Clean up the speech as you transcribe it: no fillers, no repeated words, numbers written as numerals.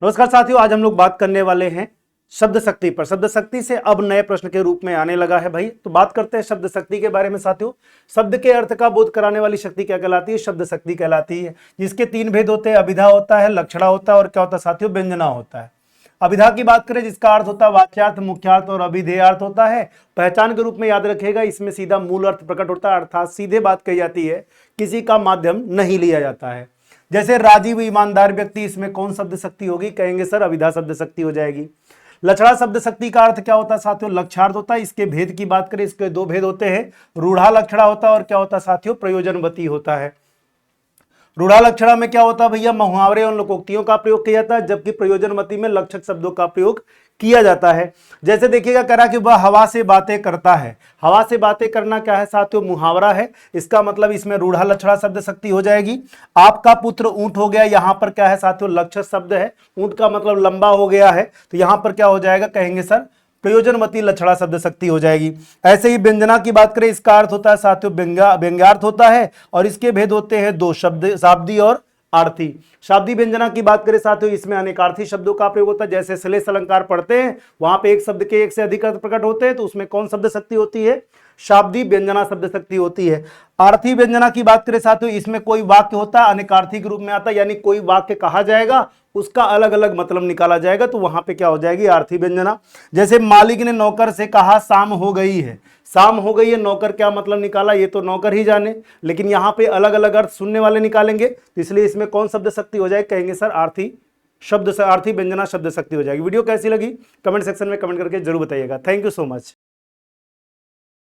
नमस्कार साथियों, आज हम लोग बात करने वाले हैं शब्द शक्ति पर। शब्द शक्ति से अब नए प्रश्न के रूप में आने लगा है भाई, तो बात करते हैं शब्द शक्ति के बारे में साथियों। शब्द के अर्थ का बोध कराने वाली शक्ति क्या कहलाती है? शब्द शक्ति कहलाती है, जिसके तीन भेद होते हैं। अभिधा होता है, लक्षणा होता है और क्या होता है साथियों? व्यंजना होता है। अभिधा की बात करें जिसका अर्थ होता है वाच्यार्थ, मुख्यार्थ और अभिधेयार्थ होता है। पहचान के रूप में याद रखेगा, इसमें सीधा मूल अर्थ प्रकट होता है, अर्थात सीधे बात कही जाती है, किसी का माध्यम नहीं लिया जाता है। जैसे राजीव ईमानदार व्यक्ति, इसमें कौन शब्द शक्ति होगी? कहेंगे सर अभिधा शब्द शक्ति हो जाएगी। लक्षणा शब्द शक्ति का अर्थ क्या होता है साथियों? लक्षार्थ होता है। इसके भेद की बात करें, इसके दो भेद होते हैं, रूढ़ा लक्षणा होता है और क्या होता है साथियों? प्रयोजनवती होता है। रूढ़ा लक्षणा में क्या होता है भैया? मुहावरे और लोकोक्तियों का प्रयोग किया जाता है, जबकि प्रयोजनवती में लक्षक शब्दों का प्रयोग किया जाता है। जैसे देखिएगा, करा कि वह हवा से बातें करता है। हवा से बातें करना क्या है साथियों? मुहावरा है। इसका मतलब इसमें रूढ़ा लक्षणा शब्द शक्ति हो जाएगी। आपका पुत्र ऊंट हो गया, यहां पर क्या है साथियों? लक्षक शब्द है। ऊंट का मतलब लंबा हो गया है, तो यहां पर क्या हो जाएगा? कहेंगे सर प्रयोजनवती लक्षणा शब्द शक्ति हो जाएगी। ऐसे ही व्यंजना की बात करें, इसका अर्थ होता है साथियों व्यंग्यार्थ होता है, और इसके भेद होते हैं दो शब्द, शाब्दी और आर्थी। शाब्दी व्यंजना की बात करें साथियों, इसमें अनेकार्थी शब्दों का प्रयोग होता है। जैसे श्लेष अलंकार पढ़ते हैं, वहां पे एक शब्द के एक से अधिक अर्थ प्रकट होते हैं, तो उसमें कौन शब्द शक्ति होती है? शाब्दी व्यंजना शब्द शक्ति होती है। आर्थी व्यंजना की बात करें साथियों, इसमें कोई वाक्य होता है अनेकार्थी के रूप में आता है, यानी कोई वाक्य कहा जाएगा, उसका अलग अलग मतलब निकाला जाएगा, तो वहां पे क्या हो जाएगी? आर्थी व्यंजना। जैसे मालिक ने नौकर से कहा शाम हो गई है। शाम हो गई है, नौकर क्या मतलब निकाला, ये तो नौकर ही जाने, लेकिन यहाँ पे अलग अलग अर्थ सुनने वाले निकालेंगे, तो इसलिए इसमें कौन शब्द शक्ति हो जाएगी? कहेंगे सर आर्थी शब्द, आर्थी व्यंजना शब्द शक्ति हो जाएगी। वीडियो कैसी लगी कमेंट सेक्शन में कमेंट करके जरूर बताइएगा। Thank you so much.